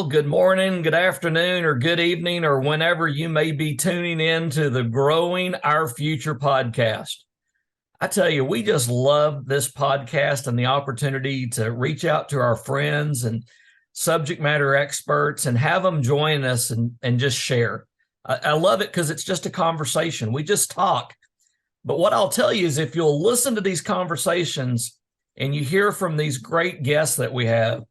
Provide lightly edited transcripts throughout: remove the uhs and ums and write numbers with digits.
Well, good morning, good afternoon, or good evening, or whenever you may be tuning in to the Growing Our Future podcast. I tell you, we just love this podcast and the opportunity to reach out to our friends and subject matter experts and have them join us and just share. I love it because it's just a conversation. We just talk. But what I'll tell you is if you'll listen to these conversations and you hear from these great guests that we have,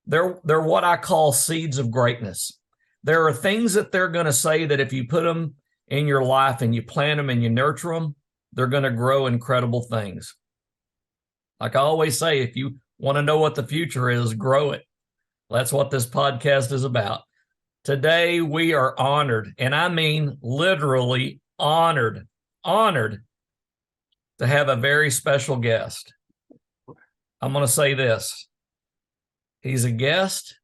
they're what I call seeds of greatness. There are things that they're going to say that if you put them in your life and you plant them and you nurture them, they're going to grow incredible things. Like I always say, if you want to know what the future is, grow it. That's what this podcast is about. Today, we are honored, and I mean literally honored to have a very special guest. I'm going to say this. He's a guest,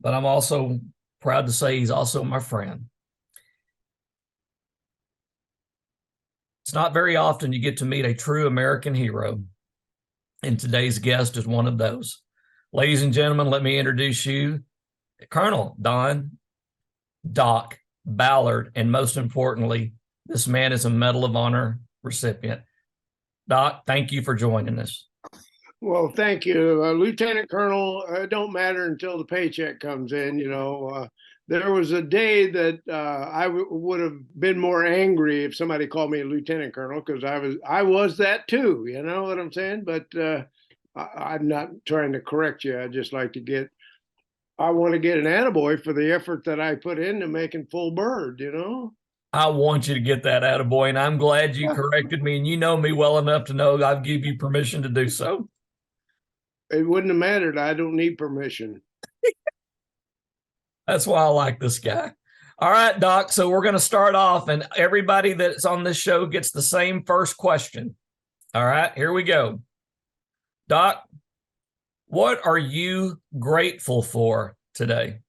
but I'm also proud to say he's also my friend. It's not very often you get to meet a true American hero, and today's guest is one of those. Ladies and gentlemen, let me introduce you, Colonel Doc Ballard, and most importantly, this man is a Medal of Honor recipient. Doc, thank you for joining us. Well, thank you, Lieutenant Colonel. It don't matter until the paycheck comes in. There was a day that I would have been more angry if somebody called me a Lieutenant Colonel, because I was that too. You know what I'm saying? But I'm not trying to correct you. I just like to I want to get an attaboy for the effort that I put into making Full Bird. I want you to get that attaboy, and I'm glad you corrected me. And you know me well enough to know I've give you permission to do so. It wouldn't have mattered. I don't need permission. That's why I like this guy. All right, Doc. So we're going to start off, and everybody that's on this show gets the same first question. All right, here we go. Doc, what are you grateful for today?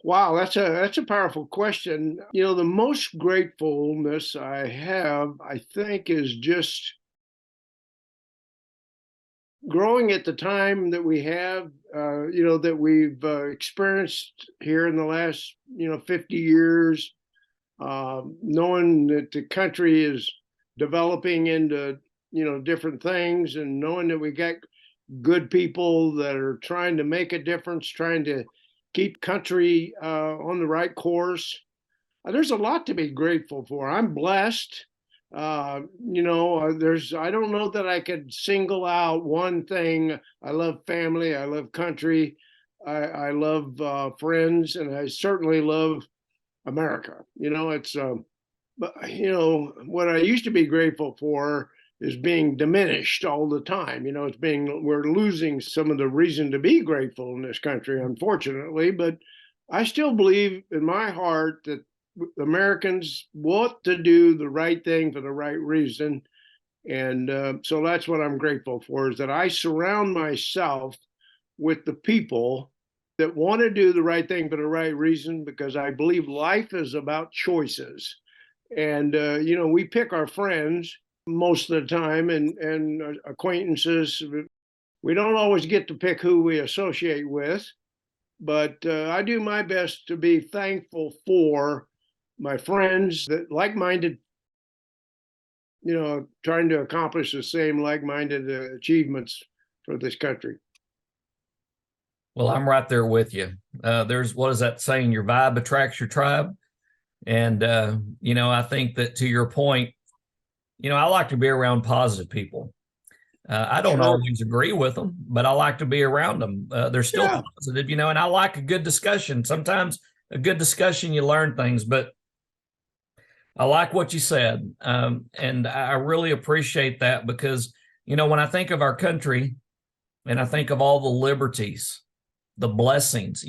Wow, that's a powerful question. The most gratefulness I have, I think, is just growing at the time that we have, that we've experienced here in the last, 50 years, knowing that the country is developing into, different things, and knowing that we got good people that are trying to make a difference, trying to keep country on the right course. There's a lot to be grateful for. I'm blessed. I don't know that I could single out one thing. I love family. I love country. I love friends, and I certainly love America. But what I used to be grateful for is being diminished all the time. We're losing some of the reason to be grateful in this country, unfortunately. But I still believe in my heart that Americans want to do the right thing for the right reason. And so that's what I'm grateful for, is that I surround myself with the people that want to do the right thing for the right reason, because I believe life is about choices. And, we pick our friends most of the time and acquaintances. We don't always get to pick who we associate with, but I do my best to be thankful for my friends that like-minded, trying to accomplish the same like-minded achievements for this country. Well, I'm right there with you. What is that saying? Your vibe attracts your tribe. And, I think that to your point, I like to be around positive people. I don't always agree with them, but I like to be around them. They're still positive, and I like a good discussion. Sometimes a good discussion, you learn things, but I like what you said. And I really appreciate that, because, when I think of our country and I think of all the liberties, the blessings,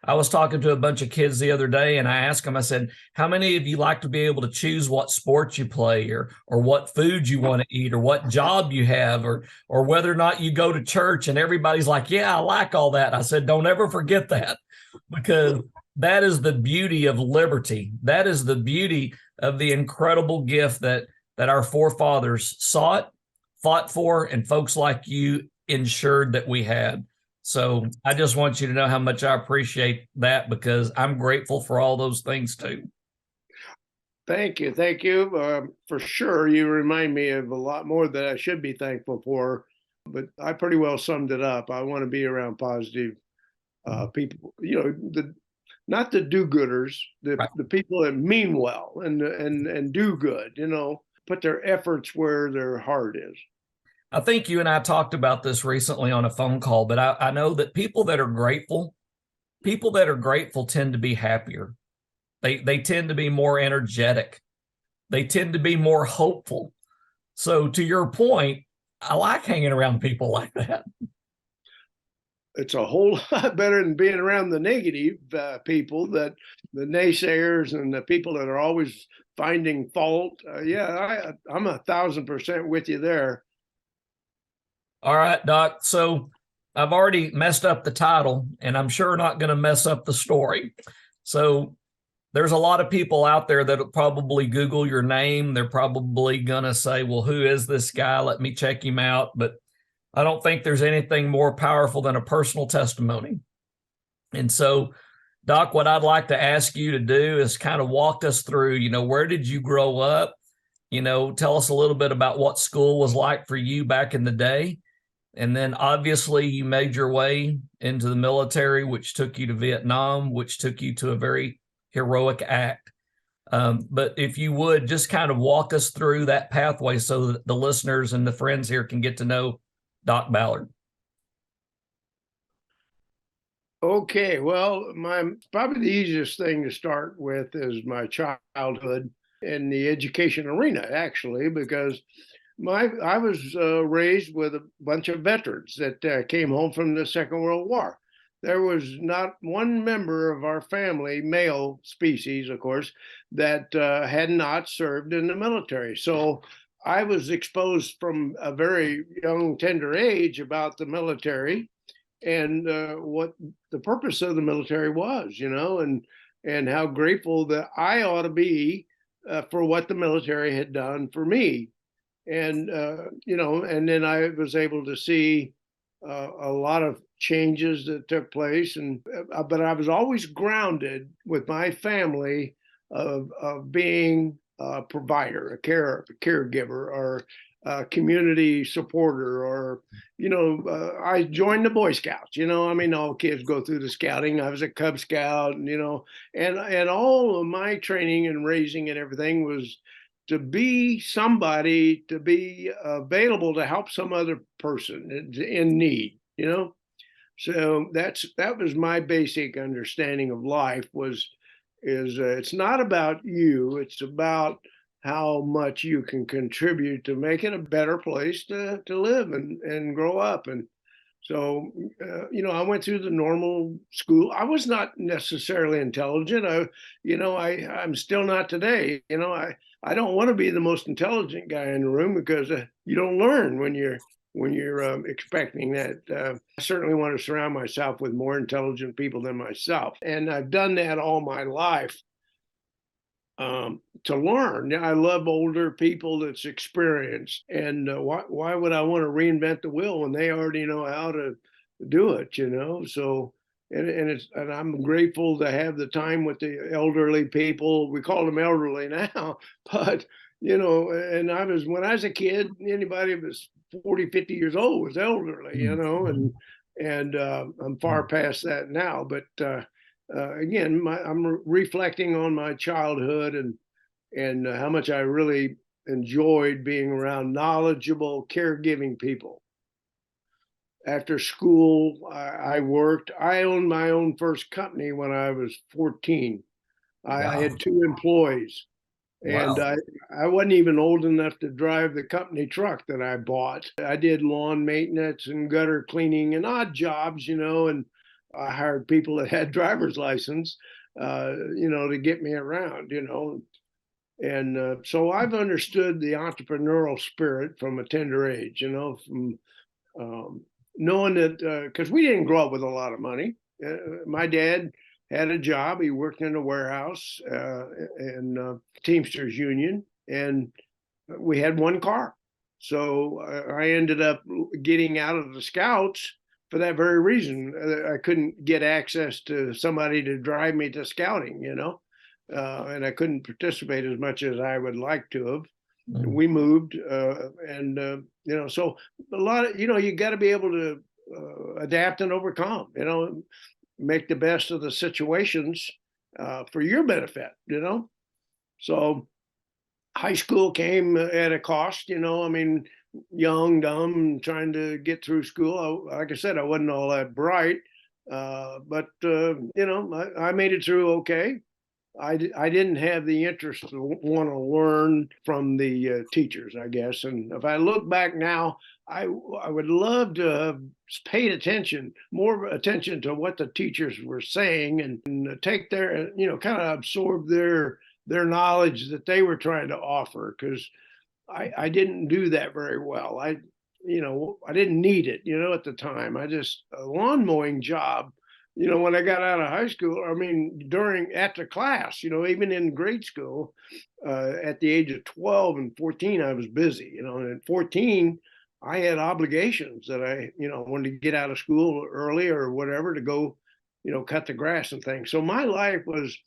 I was talking to a bunch of kids the other day, and I asked them, I said, how many of you like to be able to choose what sport you play, or what food you want to eat, or what job you have, or whether or not you go to church? And everybody's like, yeah, I like all that. I said, don't ever forget that, because that is the beauty of liberty. That is the beauty of the incredible gift that our forefathers sought, fought for, and folks like you ensured that we had. So I just want you to know how much I appreciate that, because I'm grateful for all those things too. Thank you. Thank you. For sure, you remind me of a lot more that I should be thankful for, but I pretty well summed it up. I want to be around positive people, not the do-gooders, Right. the people that mean well and do good, put their efforts where their heart is. I think you and I talked about this recently on a phone call, but I know that people that are grateful tend to be happier. They tend to be more energetic. They tend to be more hopeful. So to your point, I like hanging around people like that. It's a whole lot better than being around the negative people, that the naysayers and the people that are always finding fault. I'm 1,000% with you there. All right, Doc. So I've already messed up the title, and I'm sure not going to mess up the story. So there's a lot of people out there that'll probably Google your name. They're probably going to say, well, who is this guy? Let me check him out. But I don't think there's anything more powerful than a personal testimony. And so, Doc, what I'd like to ask you to do is kind of walk us through, where did you grow up? Tell us a little bit about what school was like for you back in the day. And then obviously you made your way into the military, which took you to Vietnam, which took you to a very heroic act. But if you would just kind of walk us through that pathway so that the listeners and the friends here can get to know Doc Ballard. Okay, well, probably the easiest thing to start with is my childhood in the education arena, actually, because I was raised with a bunch of veterans that came home from the Second World War. There was not one member of our family, male species, of course, that had not served in the military. So I was exposed from a very young, tender age about the military and what the purpose of the military was, and how grateful that I ought to be for what the military had done for me. And and then I was able to see a lot of changes that took place, and but I was always grounded with my family of being a provider, a caregiver, or a community supporter, or I joined the Boy Scouts. I mean, all kids go through the scouting. I was a Cub Scout, and all of my training and raising and everything was to be somebody, to be available to help some other person in need. So that was my basic understanding of life. It's not about you, it's about how much you can contribute to make it a better place to live and grow up. And so I went through the normal school. I was not necessarily intelligent. I'm still not today. I don't want to be the most intelligent guy in the room, because you don't learn when you're expecting that. I certainly want to surround myself with more intelligent people than myself, and I've done that all my life. To learn, I love older people that's experienced, and why would I want to reinvent the wheel when they already know how to do it? So. And I'm grateful to have the time with the elderly people. We call them elderly now, but and when I was a kid, anybody that was 40, 50 years old was elderly, and I'm far past that now. But again, I'm reflecting on my childhood and how much I really enjoyed being around knowledgeable, caregiving people. After school, I worked. I owned my own first company when I was 14. I Wow. had 2 employees, and Wow. I wasn't even old enough to drive the company truck that I bought. I did lawn maintenance and gutter cleaning and odd jobs, and I hired people that had driver's license, to get me around, And so I've understood the entrepreneurial spirit from a tender age, from um, knowing that, because we didn't grow up with a lot of money. My dad had a job. He worked in a warehouse in Teamsters Union, and we had one car. So I ended up getting out of the Scouts for that very reason. I couldn't get access to somebody to drive me to scouting, and I couldn't participate as much as I would like to have. Mm. We moved, so a lot of, you got to be able to adapt and overcome, make the best of the situations for your benefit, So high school came at a cost, I mean, young, dumb, trying to get through school. Like I said, I wasn't all that bright, but I made it through okay. I didn't have the interest to want to learn from the teachers, I guess. And if I look back now, I would love to have paid more attention to what the teachers were saying, and take their, kind of absorb their knowledge that they were trying to offer, because I didn't do that very well. I didn't need it, at the time. A lawn mowing job, when I got out of high school, I mean, after class, even in grade school, at the age of 12 and 14, I was busy, and at 14, I had obligations that I, wanted to get out of school early or whatever to go, cut the grass and things. So my life was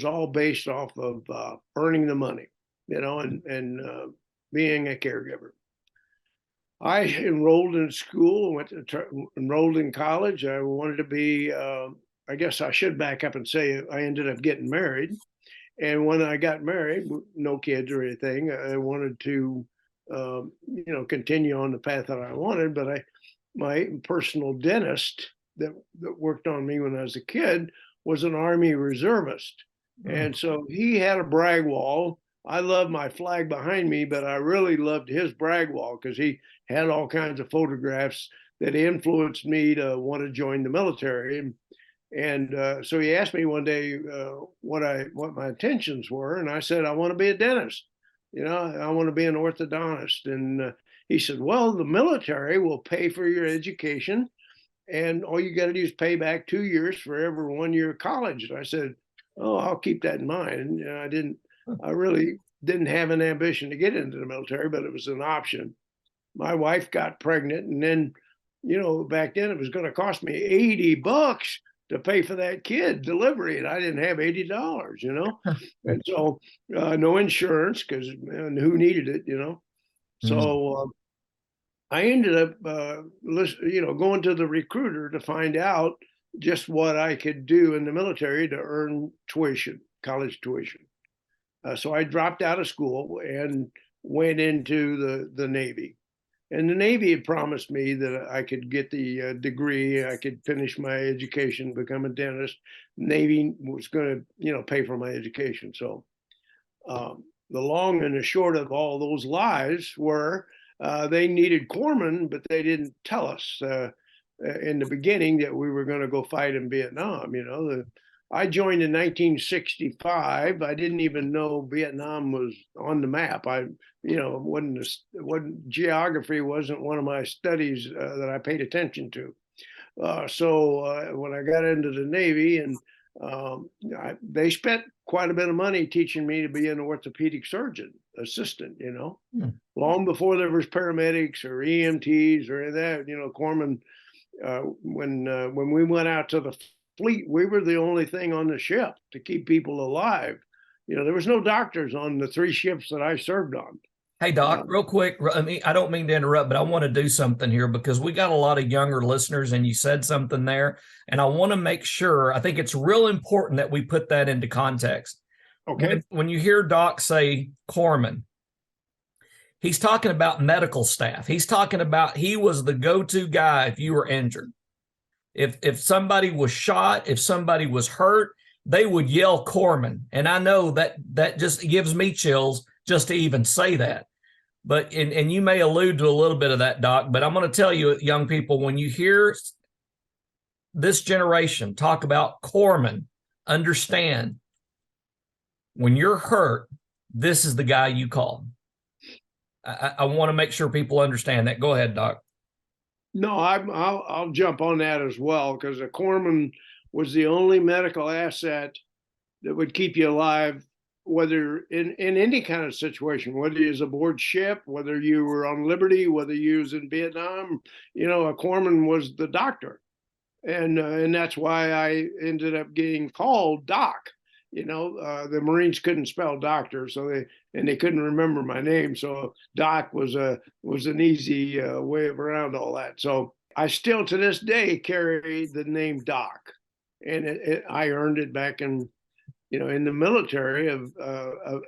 all based off of earning the money, and being a caregiver. I enrolled in school, enrolled in college. I wanted to be, I guess I should back up and say I ended up getting married. And when I got married, no kids or anything, I wanted to, continue on the path that I wanted. But my personal dentist that worked on me when I was a kid was an Army reservist. And so he had a brag wall. I loved my flag behind me, but I really loved his brag wall because he had all kinds of photographs that influenced me to want to join the military. And so he asked me one day what my intentions were, and I said I want to be a dentist. I want to be an orthodontist. And he said, "Well, the military will pay for your education, and all you got to do is pay back 2 years for every 1 year of college." And I said, "Oh, I'll keep that in mind." And I really didn't have an ambition to get into the military, but it was an option. My wife got pregnant, and then, back then it was going to cost me $80 to pay for that kid delivery, and I didn't have $80, and so no insurance, because who needed it, So I ended up, going to the recruiter to find out just what I could do in the military to earn college tuition. So I dropped out of school and went into the Navy. And the Navy had promised me that I could get the degree, I could finish my education, become a dentist. Navy was going to, pay for my education. So the long and the short of all those lies were they needed corpsmen, but they didn't tell us in the beginning that we were going to go fight in Vietnam. I joined in 1965. I didn't even know Vietnam was on the map. Geography wasn't one of my studies that I paid attention to. So when I got into the Navy, and they spent quite a bit of money teaching me to be an orthopedic surgeon assistant, long before there was paramedics or EMTs or any of that, corpsmen. When we went out to the fleet, we were the only thing on the ship to keep people alive. There was no doctors on the 3 ships that I served on. Hey, Doc, real quick. I don't mean to interrupt, but I want to do something here because we got a lot of younger listeners, and you said something there, and I want to make sure. I think it's real important that we put that into context. Okay. When you hear Doc say corpsman, he's talking about medical staff. He's talking about he was the go-to guy if you were injured. If somebody was shot, if somebody was hurt, they would yell corpsman. And I know that just gives me chills just to even say that. But and you may allude to a little bit of that, Doc, but I'm going to tell you, young people, when you hear this generation talk about corpsman, understand when you're hurt, this is the guy you call. I want to make sure people understand that. Go ahead, Doc. No, I'll jump on that as well, because a corpsman was the only medical asset that would keep you alive whether in any kind of situation, whether you was aboard ship, whether you were on liberty, whether you was in Vietnam, a corpsman was the doctor. And that's why I ended up getting called Doc. The Marines couldn't spell doctor, so they couldn't remember my name. So Doc was an easy way around all that. So I still to this day carry the name Doc, and I earned it back in the military.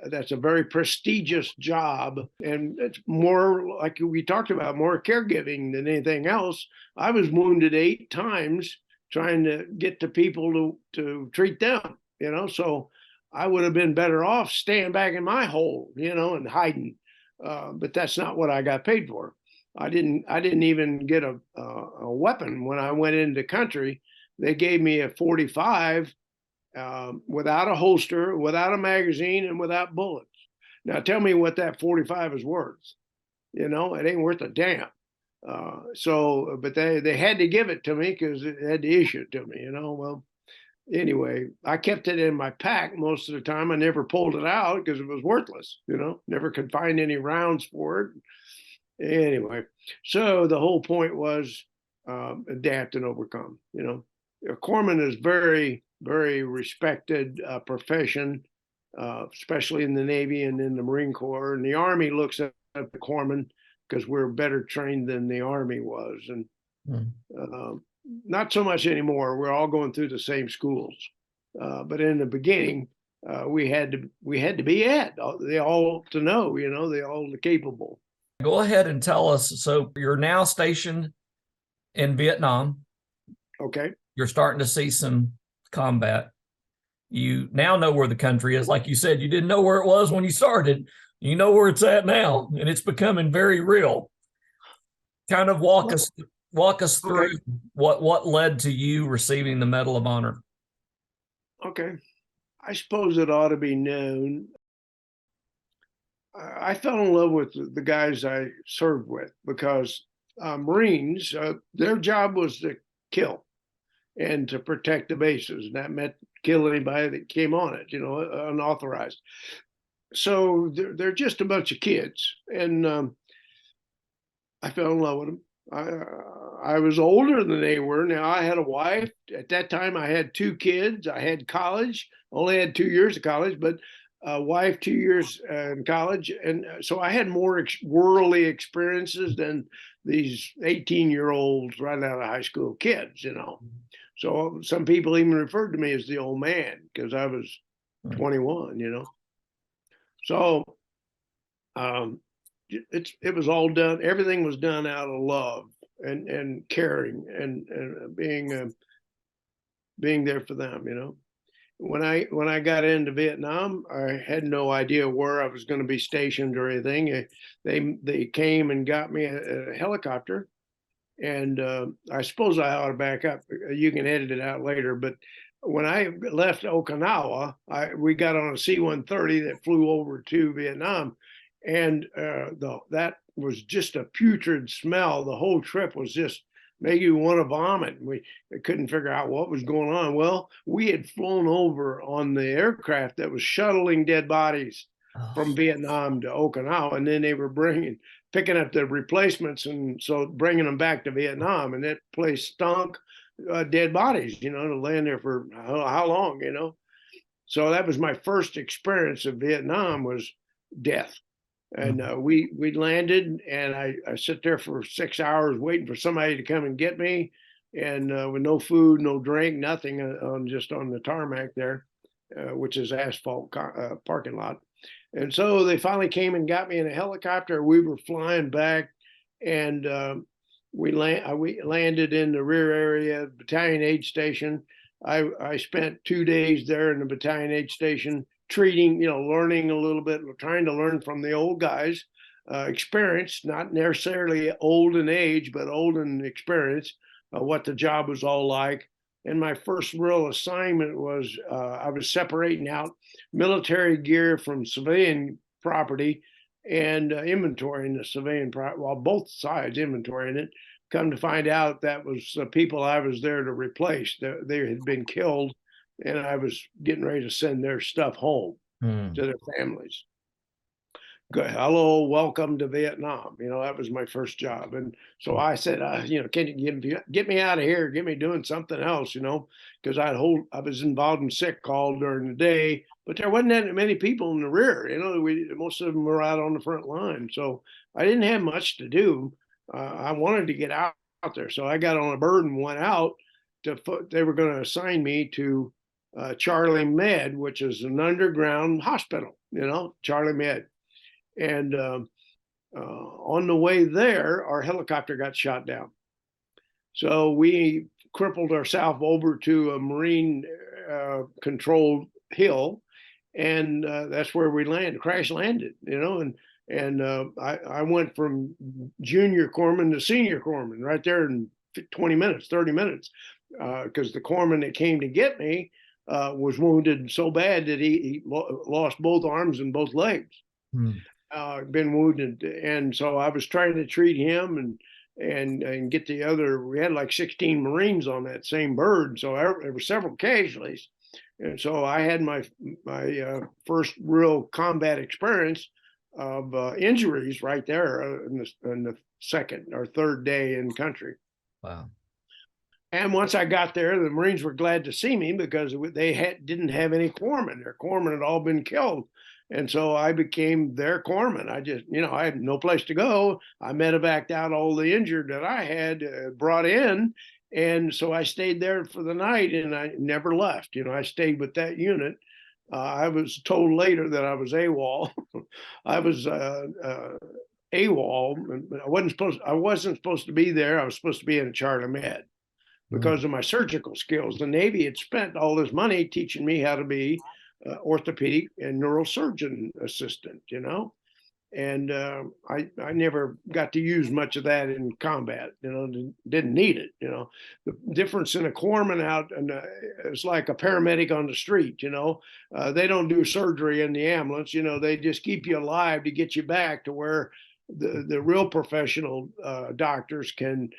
That's a very prestigious job, and it's more like we talked about, more caregiving than anything else. I was wounded 8 times trying to get to people to treat them. So I would have been better off staying back in my hole, and hiding. But that's not what I got paid for. I didn't even get a weapon when I went into country. They gave me a 45 without a holster, without a magazine, and without bullets. Now tell me what that 45 is worth. It ain't worth a damn. But they had to give it to me because it had to issue it to me. Well, anyway, I kept it in my pack most of the time. I never pulled it out because it was worthless. Never could find any rounds for it. Anyway, so the whole point was adapt and overcome. A corpsman is very, very respected profession, especially in the Navy and in the Marine Corps. And the Army looks at the corpsman because we're better trained than the Army was. And not so much anymore. We're all going through the same schools. But in the beginning, we had to be they all to know, they all capable. Go ahead and tell us. So you're now stationed in Vietnam. Okay. You're starting to see some combat. You now know where the country is. Like you said, you didn't know where it was when you started. You know where it's at now, and it's becoming very real. Kind of walk us through what led to you receiving the Medal of Honor. Okay. I suppose it ought to be known. I fell in love with the guys I served with because Marines, their job was to kill and to protect the bases. And that meant kill anybody that came on it, unauthorized. So they're just a bunch of kids. And I fell in love with them. I was older than they were. Now I had a wife. At that time, I had 2 kids. I had college, only had 2 years of college, but a wife, 2 years in college. And so I had more worldly experiences than these 18-year-olds right out of high school kids, So some people even referred to me as the old man because I was 21, So it was all done. Everything was done out of love and caring and being there for them. When I got into Vietnam, I had no idea where I was going to be stationed or anything. They came and got me a helicopter, and I suppose I ought to back up. You can edit it out later, but when I left Okinawa, we got on a C-130 that flew over to Vietnam, and that was just a putrid smell. The whole trip was just made you want to vomit. We couldn't figure out what was going on. Well, we had flown over on the aircraft that was shuttling dead bodies from Vietnam to Okinawa, and then they were picking up the replacements, and so bringing them back to Vietnam, and that place stunk dead bodies, to land there for how long, So that was my first experience of Vietnam, was death. And we landed, and I sat there for 6 hours waiting for somebody to come and get me, and with no food, no drink, nothing, just on the tarmac there, which is asphalt parking lot. And so they finally came and got me in a helicopter. We were flying back, and we landed in the rear area, battalion aid station. I spent 2 days there in the battalion aid station, treating, learning a little bit, trying to learn from the old guys, experienced, not necessarily old in age, but old in experience, what the job was all like. And my first real assignment was I was separating out military gear from civilian property and inventorying the civilian property, well, both sides inventorying it. Come to find out that was the people I was there to replace. They had been killed, and I was getting ready to send their stuff home. Hmm. to their families. Good. Hello, welcome to Vietnam. That was my first job. And so I said, can you get me out of here, get me doing something else, because I was involved in sick call during the day, but there wasn't that many people in the rear, most of them were out on the front line. So I didn't have much to do. I wanted to get out there. So I got on a bird and went out they were going to assign me to Charlie Med, which is an underground hospital, Charlie Med. And on the way there, our helicopter got shot down. So we crippled ourselves over to a marine controlled hill, and that's where we crash landed, and I went from junior corpsman to senior corpsman right there in 20 minutes, 30 minutes, because the corpsman that came to get me was wounded so bad that he lost both arms and both legs. Hmm. Been wounded, and so I was trying to treat him and get the other. We had like 16 Marines on that same bird, so there were several casualties, and so I had my first real combat experience of injuries right there in the second or third day in country. Wow. And once I got there, the Marines were glad to see me because they didn't have any corpsmen. Their corpsmen had all been killed. And so I became their corpsman. I had no place to go. I medevaced out all the injured that I had brought in. And so I stayed there for the night and I never left. I stayed with that unit. I was told later that I was AWOL. I was AWOL. I wasn't supposed to be there. I was supposed to be in Charlie Med because of my surgical skills. The Navy had spent all this money teaching me how to be orthopedic and neurosurgeon assistant, and I never got to use much of that in combat, didn't need it. The difference in a corpsman out and it's like a paramedic on the street, they don't do surgery in the ambulance, they just keep you alive to get you back to where the real professional doctors can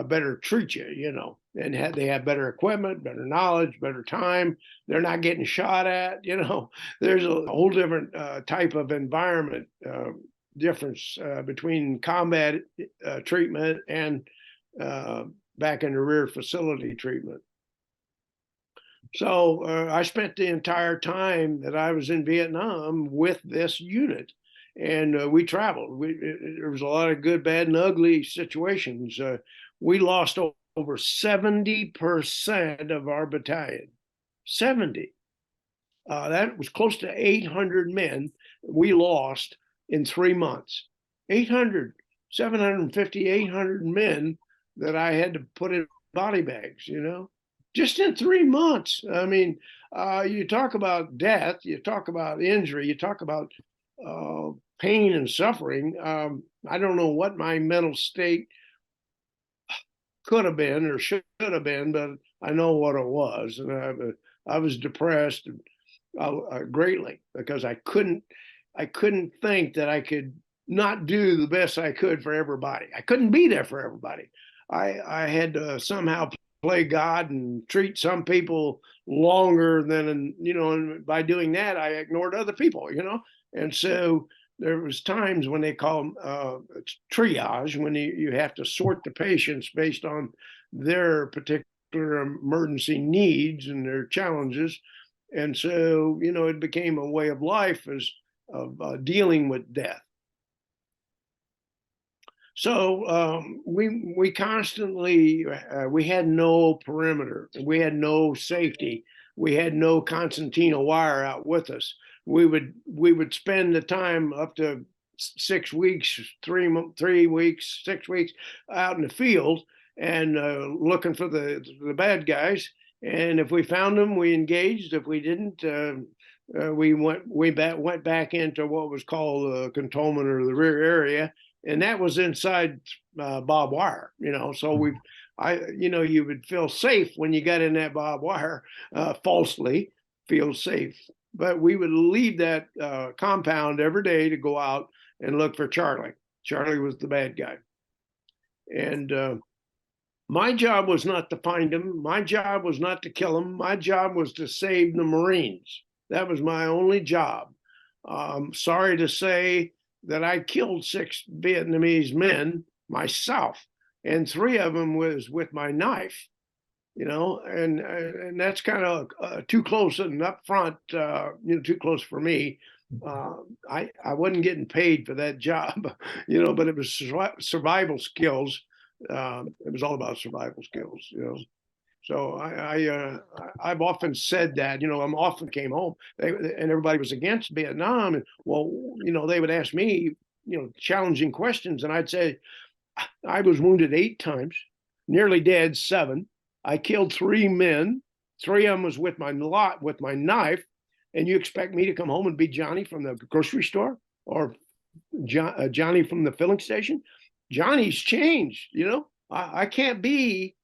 better treat you, and they have better equipment, better knowledge, better time. They're not getting shot at, There's a whole different type of environment difference between combat treatment and back in the rear facility treatment. So I spent the entire time that I was in Vietnam with this unit. And we traveled. There was a lot of good, bad, and ugly situations. We lost over 70% of our battalion. 70. That was close to 800 men we lost in 3 months. 800, 750, 800 men that I had to put in body bags, just in 3 months. I mean, you talk about death, you talk about injury, you talk about pain and suffering. I don't know what my mental state could have been or should have been, but I know what it was, and I was depressed greatly because I couldn't think that I could not do the best I could for everybody. I couldn't be there for everybody. I had to somehow play God and treat some people longer than, and by doing that, I ignored other people, and so there was times when they call triage, when you have to sort the patients based on their particular emergency needs and their challenges. And so, it became a way of life of dealing with death. So we constantly, we had no perimeter. We had no safety. We had no concertina wire out with us. We would spend the time up to 6 weeks, 3 weeks, 6 weeks out in the field and looking for the bad guys. And if we found them, we engaged. If we didn't, we went back into what was called the cantonment or the rear area, and that was inside barbed wire. So you would feel safe when you got in that barbed wire, falsely feel safe. But we would leave that compound every day to go out and look for Charlie. Charlie was the bad guy. And my job was not to find him. My job was not to kill him. My job was to save the Marines. That was my only job. Sorry to say that I killed 6 Vietnamese men myself, and 3 of them was with my knife. And that's kind of too close and up front, too close for me. I wasn't getting paid for that job, but it was survival skills. It was all about survival skills. So I've often said that, I'm often came home and everybody was against Vietnam. And well, they would ask me, challenging questions. And I'd say, I was wounded 8 times, nearly dead 7. I killed 3 men. 3 of them was with my knife. And you expect me to come home and be Johnny from the grocery store or Johnny from the filling station? Johnny's changed, I can't be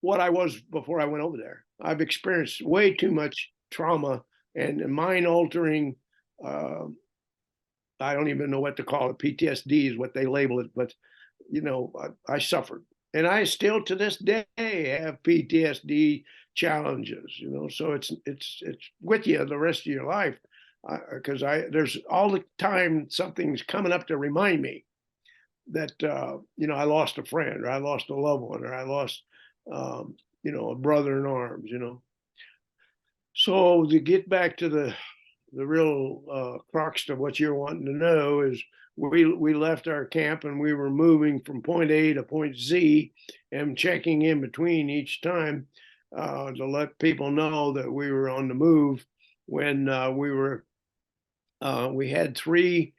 what I was before I went over there. I've experienced way too much trauma and mind altering. I don't even know what to call it. PTSD is what they label it, but I suffered, and I still to this day have PTSD challenges. So it's with you the rest of your life, because there's all the time something's coming up to remind me that I lost a friend, or I lost a loved one, or I lost a brother in arms. So to get back to the real crux of what you're wanting to know is we left our camp and we were moving from point A to point Z and checking in between each time to let people know that we were on the move. When we had 3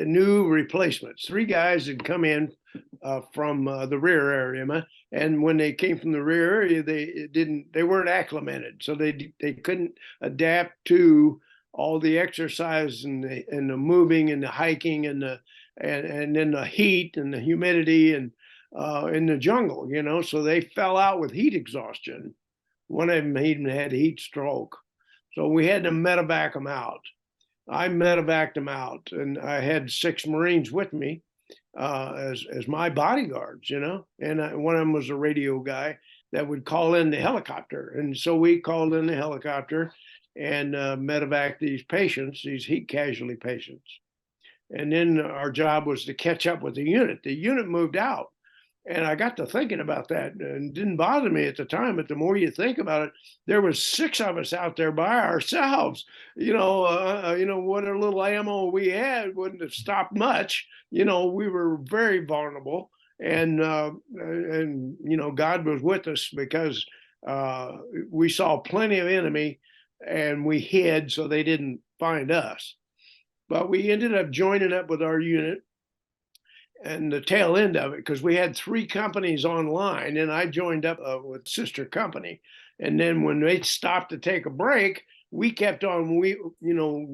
new replacements. 3 guys had come in from the rear area, and when they came from the rear area, they weren't acclimated, so they couldn't adapt to all the exercise and the moving and the hiking and then the heat and the humidity and in the jungle, so they fell out with heat exhaustion. One of them even had a heat stroke, so we had to medevac them out. I medevaced them out, and I had 6 Marines with me as my bodyguards, and one of them was a radio guy that would call in the helicopter, and so we called in the helicopter and medevac these patients, these heat casualty patients, and then our job was to catch up with the unit. The unit moved out. And I got to thinking about that, and it didn't bother me at the time, but the more you think about it, there was 6 of us out there by ourselves. What a little ammo we had wouldn't have stopped much. We were very vulnerable, and God was with us because we saw plenty of enemy, and we hid so they didn't find us. But we ended up joining up with our unit. And the tail end of it, because we had 3 companies online, and I joined up with sister company. And then when they stopped to take a break, we kept on,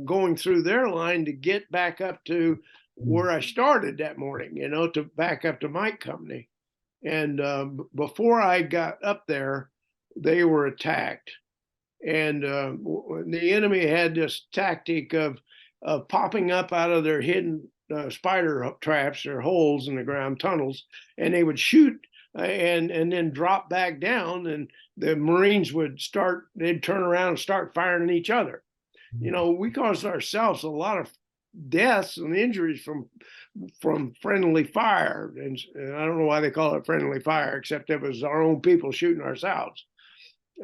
going through their line to get back up to where I started that morning, to back up to my company. And before I got up there, they were attacked. And the enemy had this tactic of popping up out of their hidden spider traps or holes in the ground, tunnels, and they would shoot and then drop back down, and the Marines they'd turn around and start firing at each other. We caused ourselves a lot of deaths and injuries from friendly fire, and I don't know why they call it friendly fire, except it was our own people shooting ourselves.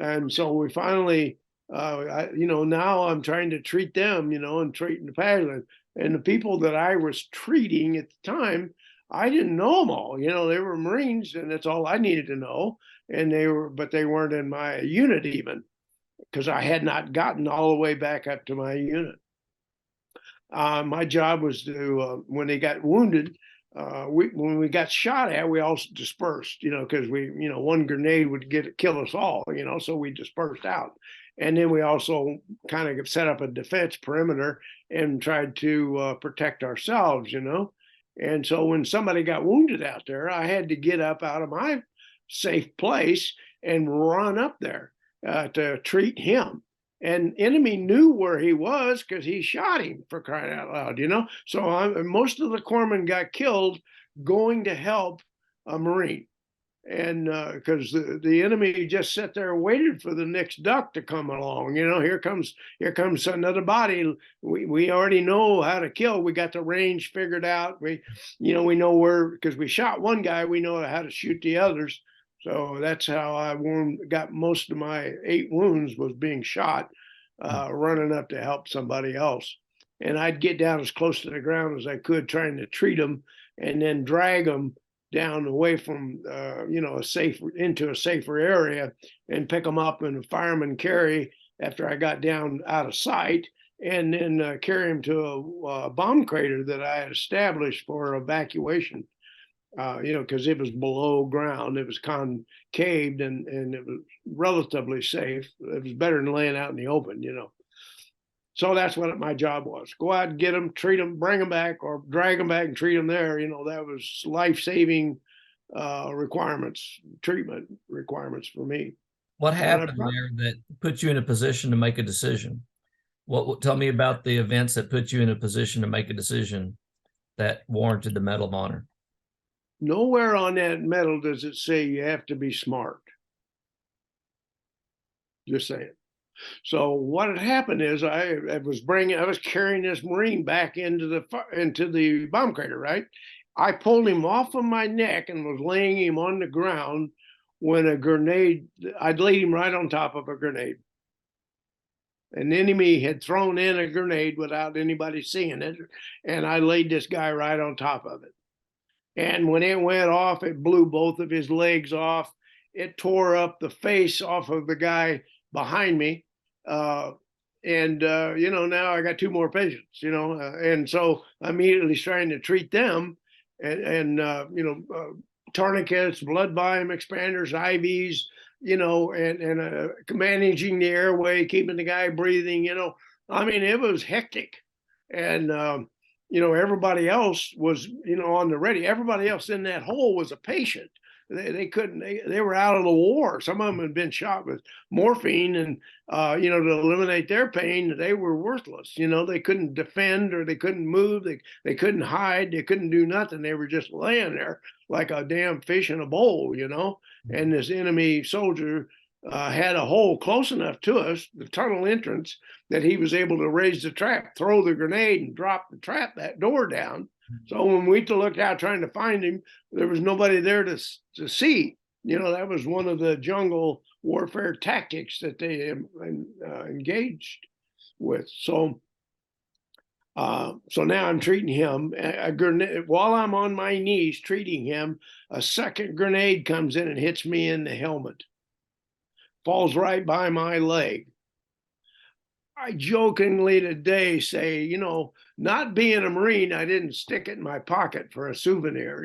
And so we finally now I'm trying to treat them, and treating the patient. And the people that I was treating at the time, I didn't know them all. They were Marines, and that's all I needed to know. And but they weren't in my unit even, because I had not gotten all the way back up to my unit. My job was to, when they got wounded, when we got shot at, we all dispersed, because one grenade would kill us all, so we dispersed out. And then we also kind of set up a defense perimeter and tried to protect ourselves, And so when somebody got wounded out there, I had to get up out of my safe place and run up there to treat him. And enemy knew where he was because he shot him, for crying out loud, So most of the corpsmen got killed going to help a Marine. And because the enemy just sat there and waited for the next duck to come along. Here comes another body. We already know how to kill. We got the range figured out. We know where, because we shot one guy, we know how to shoot the others. So that's how I got most of my 8 wounds, was being shot, running up to help somebody else. And I'd get down as close to the ground as I could, trying to treat them, and then drag them down away from into a safer area, and pick them up in a fireman carry after I got down out of sight, and then carry them to a bomb crater that I had established for evacuation. Because it was below ground, it was concaved, and it was relatively safe. It was better than laying out in the open. So that's what my job was: go out and get them, treat them, bring them back, or drag them back and treat them there. That was life-saving treatment requirements for me. What happened there that put you in a position to make a decision? Tell me about the events that put you in a position to make a decision that warranted the Medal of Honor. Nowhere on that medal does it say you have to be smart. Just saying. So what had happened is I was carrying this Marine back into the bomb crater, right? I pulled him off of my neck and was laying him on the ground when I'd laid him right on top of a grenade. An enemy had thrown in a grenade without anybody seeing it, and I laid this guy right on top of it. And when it went off, it blew both of his legs off. It tore up the face off of the guy behind me. Now I got 2 more patients, and so I'm immediately trying to treat them, and tourniquets, blood volume expanders, IVs, and managing the airway, keeping the guy breathing. It was hectic. And everybody else was on the ready. Everybody else in that hole was a patient. They couldn't. They were out of the war. Some of them had been shot with morphine, and to eliminate their pain, they were worthless. They couldn't defend, or they couldn't move. They couldn't hide. They couldn't do nothing. They were just laying there like a damn fish in a bowl. And this enemy soldier had a hole close enough to us, the tunnel entrance, that he was able to raise the trap, throw the grenade, and drop the trap, that door down. So when we looked out trying to find him, there was nobody there to see. That was one of the jungle warfare tactics that they engaged with. So now I'm treating him. A grenade, while I'm on my knees treating him, a second grenade comes in and hits me in the helmet. Falls right by my leg. I jokingly today say, not being a Marine, I didn't stick it in my pocket for a souvenir,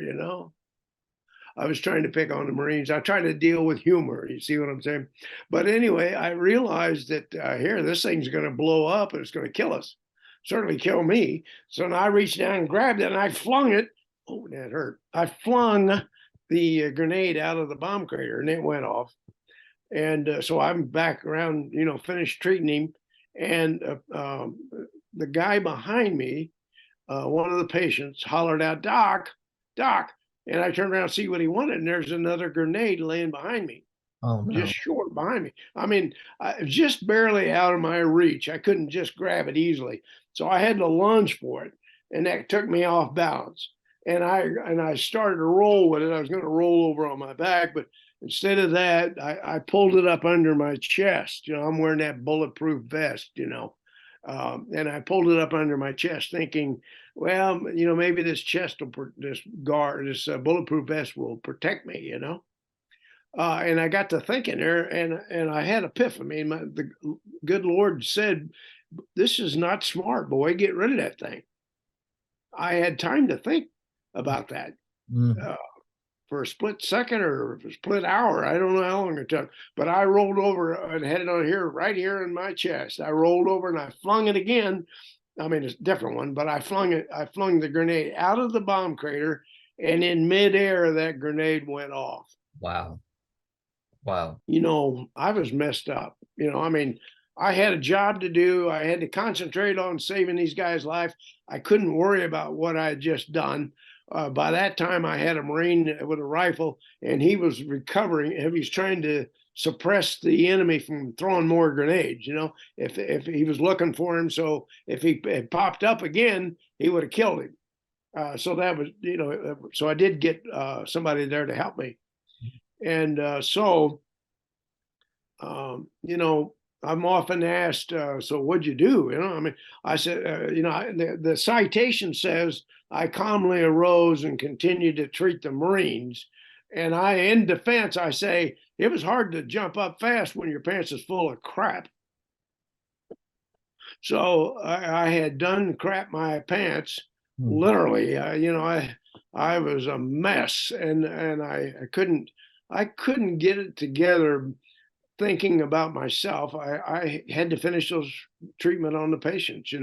I was trying to pick on the Marines. I try to deal with humor. You see what I'm saying? But anyway, I realized that this thing's going to blow up and it's going to kill us. Certainly kill me. So now I reached down and grabbed it and I flung it. Oh, that hurt. I flung the grenade out of the bomb crater and it went off. And so I'm back around, finished treating him. And the guy behind me, one of the patients, hollered out, "Doc, Doc." And I turned around to see what he wanted, and there's another grenade laying behind me. Oh, no. Just short behind me. Just barely out of my reach. I couldn't just grab it easily. So I had to lunge for it, and that took me off balance. And I started to roll with it. I was going to roll over on my back, but instead of that, I pulled it up under my chest. I'm wearing that bulletproof vest, and I pulled it up under my chest thinking, well, maybe this bulletproof vest will protect me, and I got to thinking there, and I had epiphany. The good Lord said, "This is not smart, boy. Get rid of that thing." I had time to think about that. For a split second or a split hour. I don't know how long it took, but I rolled over and had it on here, right here in my chest. I rolled over and I flung it again. It's a different one, but I flung the grenade out of the bomb crater, and in midair, that grenade went off. Wow. I was messed up. I had a job to do. I had to concentrate on saving these guys' life. I couldn't worry about what I had just done. By that time, I had a Marine with a rifle, and he was recovering. And he was trying to suppress the enemy from throwing more grenades. If he was looking for him, so if he had popped up again, he would have killed him. So that was, so I did get somebody there to help me, and I'm often asked, so what'd you do? I mean, I said, the citation says I calmly arose and continued to treat the Marines. And in defense, I say it was hard to jump up fast when your pants is full of crap. So I had done crap my pants, literally. I was a mess, and I couldn't get it together thinking about myself. I had to finish those treatment on the patients.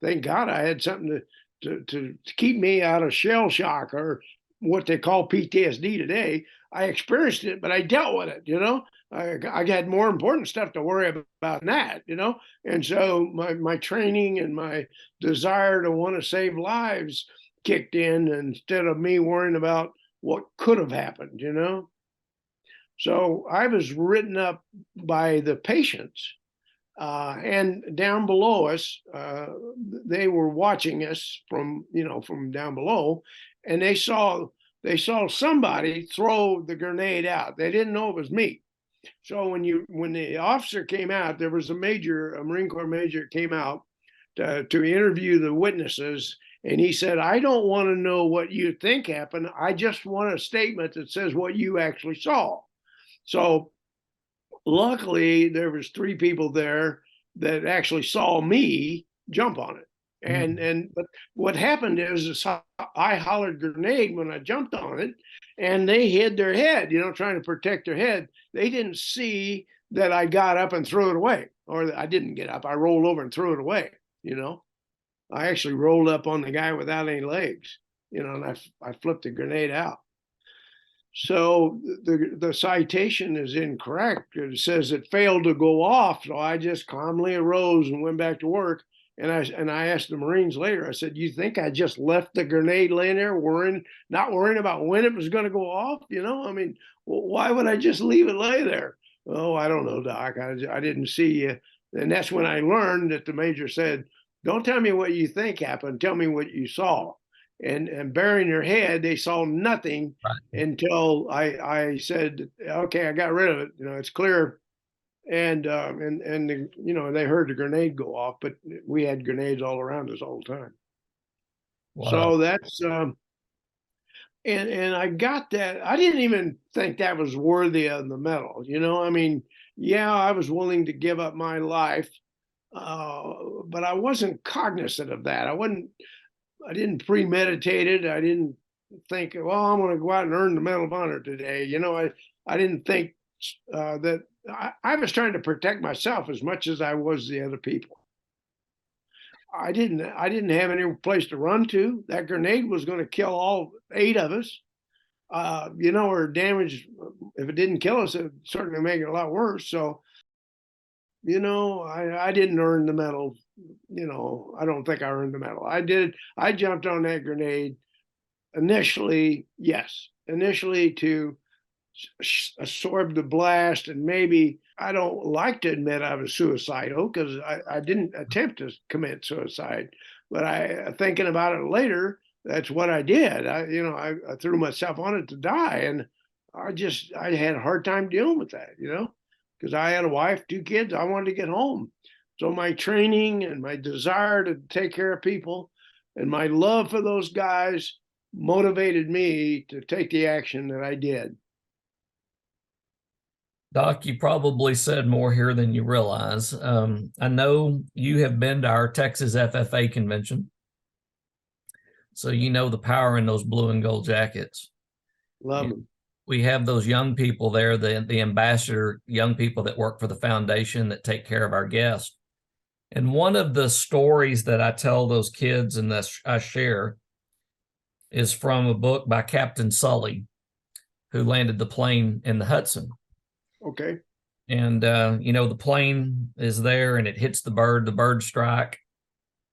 Thank God I had something to keep me out of shell shock, or what they call PTSD today. I experienced it, but I dealt with it. I had more important stuff to worry about than that. And so my training and my desire to want to save lives kicked in, instead of me worrying about what could have happened. So I was written up by the patients, and down below us, they were watching us from down below, and they saw somebody throw the grenade out. They didn't know it was me. So when the officer came out, there was a Marine Corps major came out to interview the witnesses. And he said, I don't want to know what you think happened. I just want a statement that says what you actually saw. So luckily there was 3 people there that actually saw me jump on it. But what happened is I hollered grenade when I jumped on it, and they hid their head, trying to protect their head. They didn't see that I got up and threw it away, or I didn't get up. I rolled over and threw it away. I actually rolled up on the guy without any legs, and I flipped the grenade out. So the citation is incorrect. It says it failed to go off. So I just calmly arose and went back to work. And I asked the Marines later, I said, you think I just left the grenade laying there, not worrying about when it was going to go off? I mean, why would I just leave it lay there? Oh, I don't know, Doc. I didn't see you. And that's when I learned that the major said, don't tell me what you think happened. Tell me what you saw. And burying their head, they saw nothing until I said, okay, I got rid of it. It's clear. And they heard the grenade go off, but we had grenades all around us all the time. Wow. So that's and I got that. I didn't even think that was worthy of the medal. I mean, yeah, I was willing to give up my life, but I wasn't cognizant of that. I didn't premeditate it. I didn't think, well, I'm going to go out and earn the Medal of Honor today. I didn't think that I was trying to protect myself as much as I was the other people. I didn't have any place to run to. That grenade was going to kill all 8 of us, or damage. If it didn't kill us, it would certainly make it a lot worse. So, I didn't earn the medal. I don't think I earned the medal. I did. I jumped on that grenade initially, to absorb the blast, and maybe I don't like to admit I was suicidal, because I didn't attempt to commit suicide, but thinking about it later, that's what I did. I threw myself on it to die, and I had a hard time dealing with that, because I had a wife, 2 kids. I wanted to get home. So my training and my desire to take care of people and my love for those guys motivated me to take the action that I did. Doc, you probably said more here than you realize. I know you have been to our Texas FFA convention, so you know the power in those blue and gold jackets. Love them. We have those young people there, the ambassador young people that work for the foundation that take care of our guests. And one of the stories that I tell those kids and that I share is from a book by Captain Sully, who landed the plane in the Hudson. Okay. And, the plane is there and it hits the bird strike,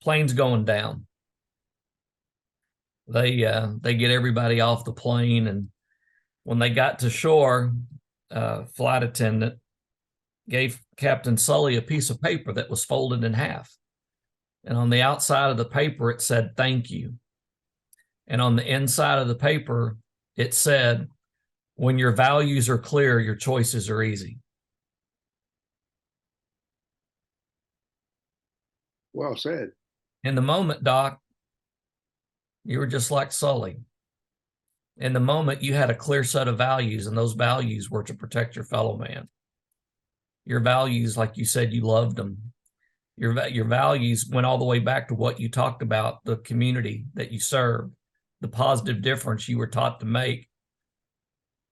plane's going down. They get everybody off the plane, and when they got to shore, flight attendant gave Captain Sully a piece of paper that was folded in half. And on the outside of the paper, it said, "Thank you." And on the inside of the paper, it said, "When your values are clear, your choices are easy." Well said. In the moment, Doc, you were just like Sully. In the moment, you had a clear set of values, and those values were to protect your fellow man. Your values, like you said, you loved them. Your values went all the way back to what you talked about, the community that you served, the positive difference you were taught to make.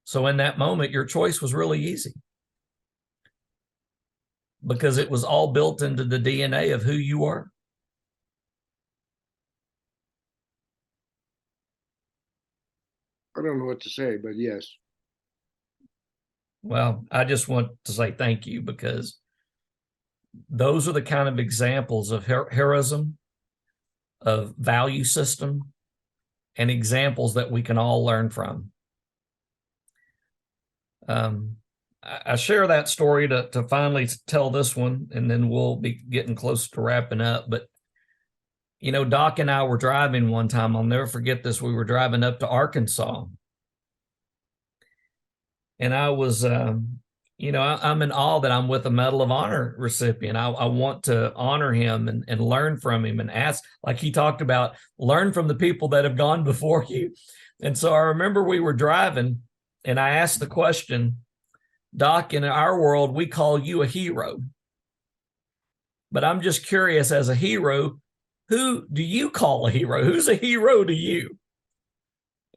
So in that moment, your choice was really easy because it was all built into the DNA of who you were. I don't know what to say, but yes. Well, I just want to say thank you, because those are the kind of examples of heroism, of value system, and examples that we can all learn from. I share that story to finally tell this one, and then we'll be getting close to wrapping up. But, you know, Doc and I were driving one time. I'll never forget this. We were driving up to Arkansas. And I was, you know, I'm in awe that I'm with a Medal of Honor recipient. I want to honor him and learn from him and ask, like he talked about, learn from the people that have gone before you. And so I remember we were driving, and I asked the question, "Doc, in our world, we call you a hero. But I'm just curious, as a hero, who do you call a hero? Who's a hero to you?"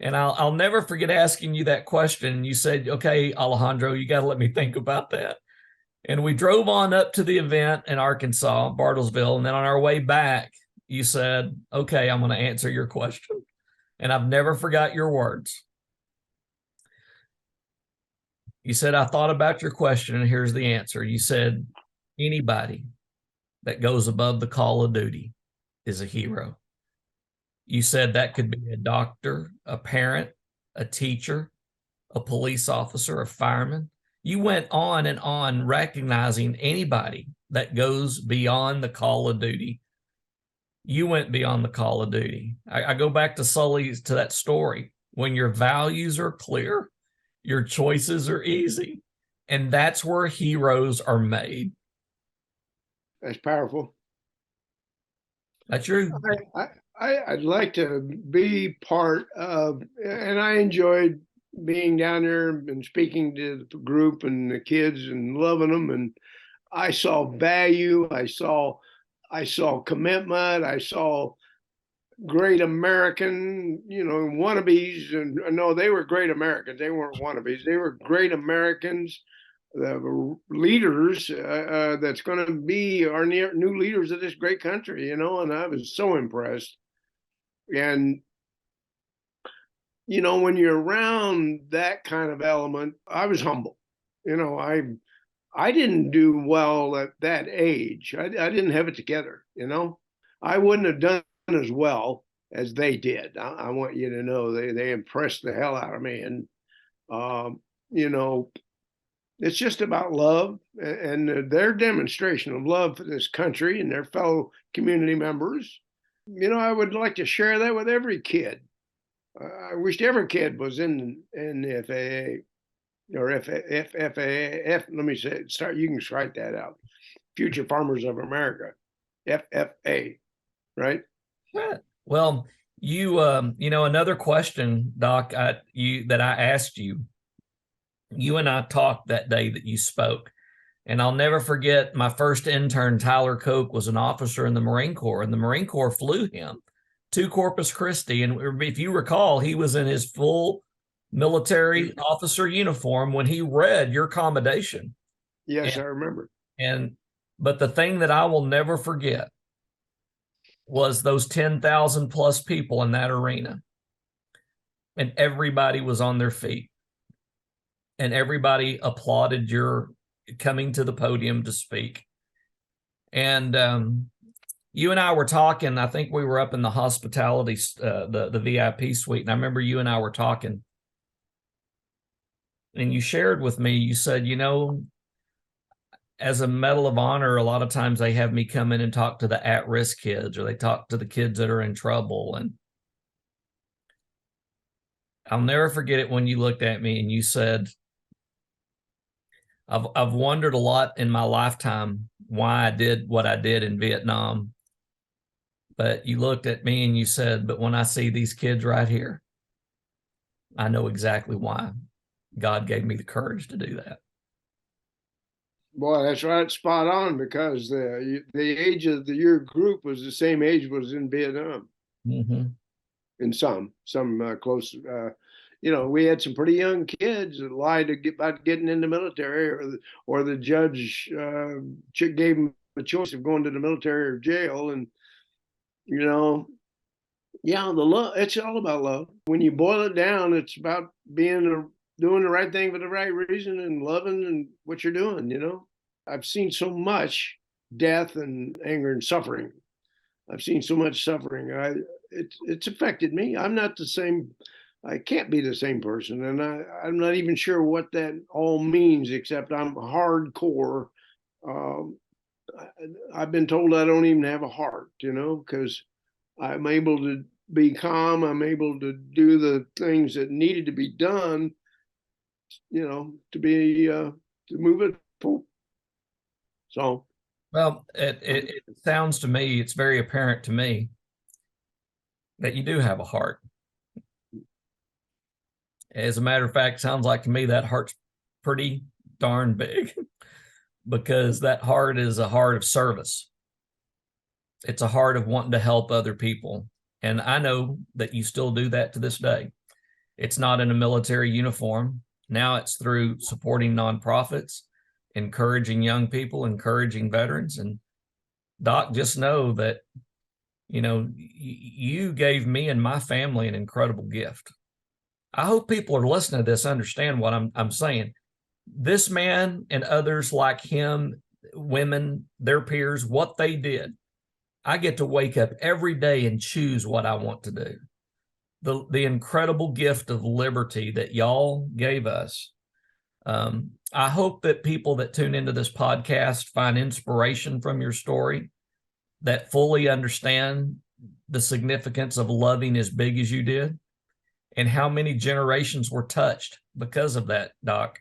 And I'll never forget asking you that question. You said, "Okay, Alejandro, you got to let me think about that." And we drove on up to the event in Arkansas, Bartlesville. And then on our way back, you said, "Okay, I'm going to answer your question." And I've never forgot your words. You said, "I thought about your question, and here's the answer." You said, "Anybody that goes above the call of duty is a hero." You said that could be a doctor, a parent, a teacher, a police officer, a fireman. You went on and on recognizing anybody that goes beyond the call of duty. You went beyond the call of duty. I go back to Sully's, to that story. When your values are clear, your choices are easy. And that's where heroes are made. That's powerful. That's true. I'd like to be part of, and I enjoyed being down there and speaking to the group and the kids and loving them. And I saw value. I saw commitment. I saw great American, you know, wannabes. And no, they were great Americans. They weren't wannabes. They were great Americans, the leaders that's going to be our new leaders of this great country, you know. And I was so impressed. And, you know, when you're around that kind of element, I was humble. You know, I didn't do well at that age. I didn't have it together, you know. I wouldn't have done as well as they did. I want you to know they impressed the hell out of me. And, you know, it's just about love and their demonstration of love for this country and their fellow community members. You know, I would like to share that with every kid. I wish every kid was in the FAA or FFA. Let me say, start. You can write that out. Future Farmers of America, FFA, right? Yeah. Well, you know, another question, Doc, that I asked you. You and I talked that day that you spoke. And I'll never forget, my first intern, Tyler Koch, was an officer in the Marine Corps, and the Marine Corps flew him to Corpus Christi. And if you recall, he was in his full military officer uniform when he read your commendation. Yes, I remember. But the thing that I will never forget was those 10,000 plus people in that arena. And everybody was on their feet. And everybody applauded your coming to the podium to speak. And You and I were talking. I think we were up in the hospitality, the VIP suite, and I remember you and I were talking, and you shared with me. You said, as a Medal of Honor, a lot of times they have me come in and talk to the at-risk kids, or they talk to the kids that are in trouble. And I'll never forget it when you looked at me and you said, I've wondered a lot in my lifetime why I did what I did in Vietnam. But you looked at me and you said, but when I see these kids right here, I know exactly why God gave me the courage to do that. Boy, that's right, spot on, because the age of your group was the same age was in Vietnam. Mm-hmm. In some close. We had some pretty young kids that lied about getting in the military, or the judge gave them a choice of going to the military or jail. And yeah, the love. It's all about love. When you boil it down, it's about doing the right thing for the right reason and loving and what you're doing. I've seen so much death and anger and suffering. I've seen so much suffering. It's affected me. I'm not the same. I can't be the same person, and I'm not even sure what that all means. Except I'm hardcore. Um, I've been told I don't even have a heart, because I'm able to be calm. I'm able to do the things that needed to be done, to move it forward. So, Well, it sounds to me, it's very apparent to me that you do have a heart. As a matter of fact, sounds like to me that heart's pretty darn big because that heart is a heart of service. It's a heart of wanting to help other people. And I know that you still do that to this day. It's not in a military uniform. Now it's through supporting nonprofits, encouraging young people, encouraging veterans. And Doc, just know that, you gave me and my family an incredible gift. I hope people are listening to this understand what I'm saying. This man and others like him, women, their peers, what they did. I get to wake up every day and choose what I want to do. The incredible gift of liberty that y'all gave us. I hope that people that tune into this podcast find inspiration from your story, that fully understand the significance of loving as big as you did, and how many generations were touched because of that, Doc.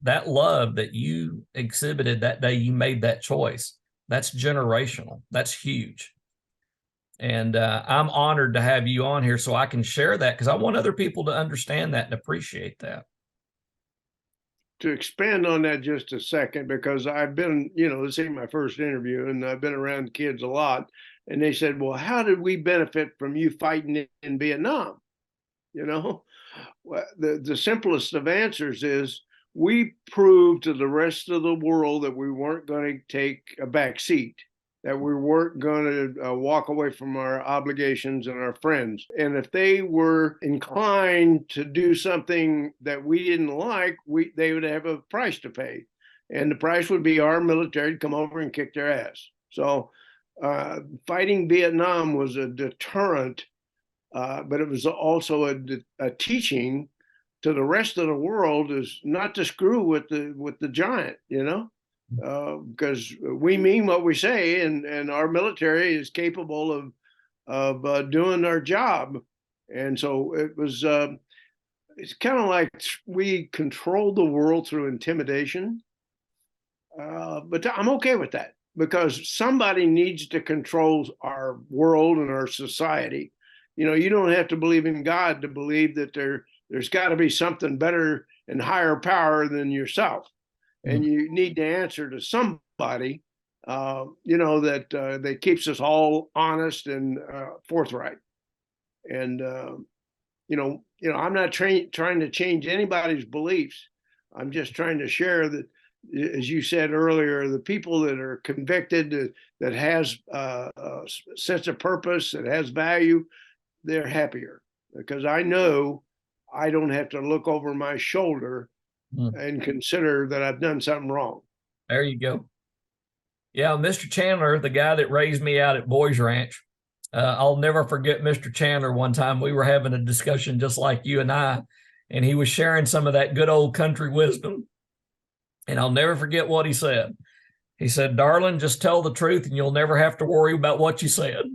That love that you exhibited that day you made that choice, that's generational. That's huge. And I'm honored to have you on here so I can share that, because I want other people to understand that and appreciate that. To expand on that just a second, because I've been, this ain't my first interview, and I've been around kids a lot, and they said, well, how did we benefit from you fighting in Vietnam? Well, the simplest of answers is we proved to the rest of the world that we weren't going to take a back seat, that we weren't going to walk away from our obligations and our friends. And if they were inclined to do something that we didn't like, they would have a price to pay. And the price would be our military to come over and kick their ass. So fighting Vietnam was a deterrent, but it was also a teaching to the rest of the world, is not to screw with the giant, because we mean what we say, and our military is capable of doing our job. And so it's kind of like we control the world through intimidation. But I'm okay with that, because somebody needs to control our world and our society. You don't have to believe in God to believe that there's got to be something better and higher power than yourself. And you need to answer to somebody, that keeps us all honest and forthright. And I'm not trying to change anybody's beliefs. I'm just trying to share that, as you said earlier, the people that are convicted, that has a sense of purpose, that has value, they're happier, because I know I don't have to look over my shoulder and consider that I've done something wrong. There you go. Yeah, Mr. Chandler, the guy that raised me out at Boys Ranch, I'll never forget Mr. Chandler. One time we were having a discussion just like you and I, and he was sharing some of that good old country wisdom. And I'll never forget what he said. He said, "Darling, just tell the truth and you'll never have to worry about what you said."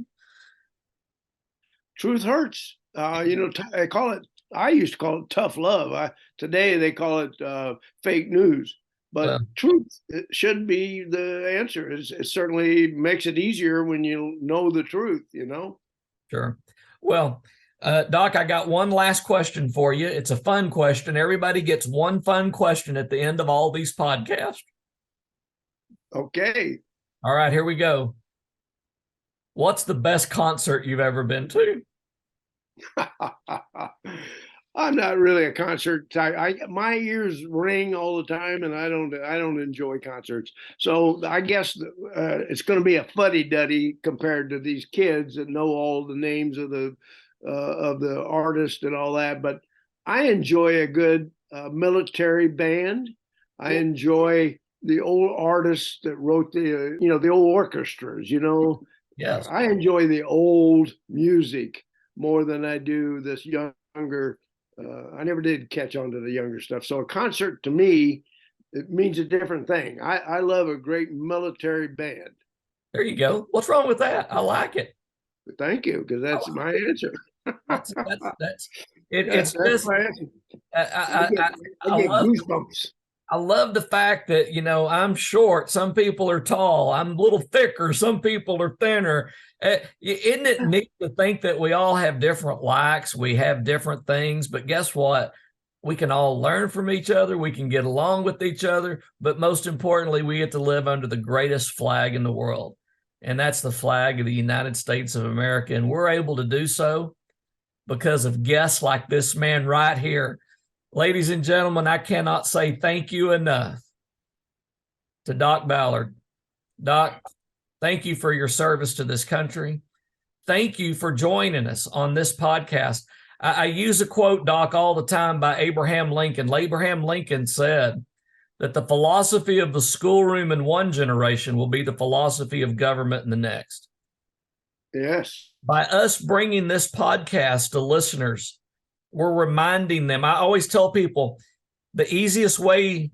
Truth hurts. I used to call it tough love. Today they call it fake news. But truth, it should be the answer. It certainly makes it easier when you know the truth, Sure. Well, Doc, I got one last question for you. It's a fun question. Everybody gets one fun question at the end of all these podcasts. Okay. All right, here we go. What's the best concert you've ever been to? I'm not really a concert type. My ears ring all the time, and I don't enjoy concerts. So I guess it's going to be a fuddy-duddy compared to these kids that know all the names of the artist and all that. But I enjoy a good military band. I enjoy the old artists that wrote the old orchestras. Yes. I enjoy the old music more than I do this younger. I never did catch on to the younger stuff. So a concert to me, it means a different thing. I love a great military band. There you go. What's wrong with that? I like it. Thank you, because that's my answer. That's It's just my answer. I get love goosebumps. I love the fact that, I'm short. Some people are tall. I'm a little thicker. Some people are thinner. Isn't it neat to think that we all have different likes? We have different things, but guess what? We can all learn from each other. We can get along with each other. But most importantly, we get to live under the greatest flag in the world. And that's the flag of the United States of America. And we're able to do so because of guests like this man right here. Ladies and gentlemen, I cannot say thank you enough to Doc Ballard. Doc, thank you for your service to this country. Thank you for joining us on this podcast. I use a quote, Doc, all the time by Abraham Lincoln. Abraham Lincoln said that the philosophy of the schoolroom in one generation will be the philosophy of government in the next. Yes. By us bringing this podcast to listeners, we're reminding them. I always tell people the easiest way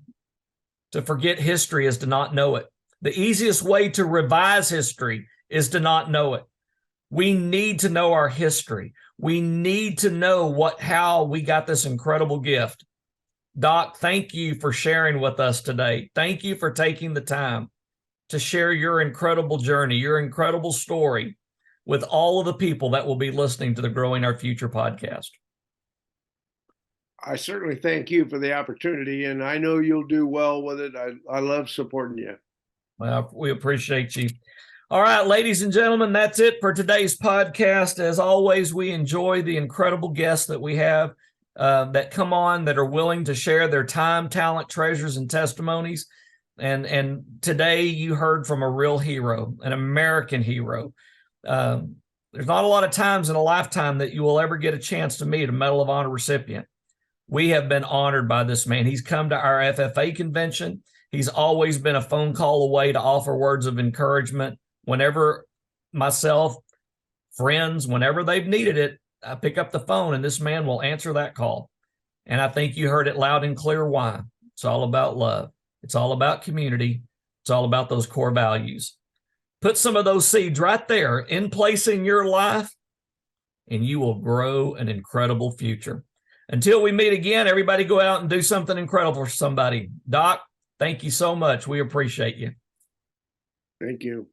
to forget history is to not know it. The easiest way to revise history is to not know it. We need to know our history. We need to know how we got this incredible gift. Doc, thank you for sharing with us today. Thank you for taking the time to share your incredible journey, your incredible story with all of the people that will be listening to the Growing Our Future podcast. I certainly thank you for the opportunity, and I know you'll do well with it. I love supporting you. Well, we appreciate you. All right, ladies and gentlemen, that's it for today's podcast. As always, we enjoy the incredible guests that we have that come on that are willing to share their time, talent, treasures, and testimonies. And today you heard from a real hero, an American hero. There's not a lot of times in a lifetime that you will ever get a chance to meet a Medal of Honor recipient. We have been honored by this man. He's come to our FFA convention. He's always been a phone call away to offer words of encouragement. Whenever myself, friends, whenever they've needed it, I pick up the phone and this man will answer that call. And I think you heard it loud and clear why. It's all about love. It's all about community. It's all about those core values. Put some of those seeds right there in place in your life, and you will grow an incredible future. Until we meet again, everybody go out and do something incredible for somebody. Doc, thank you so much. We appreciate you. Thank you.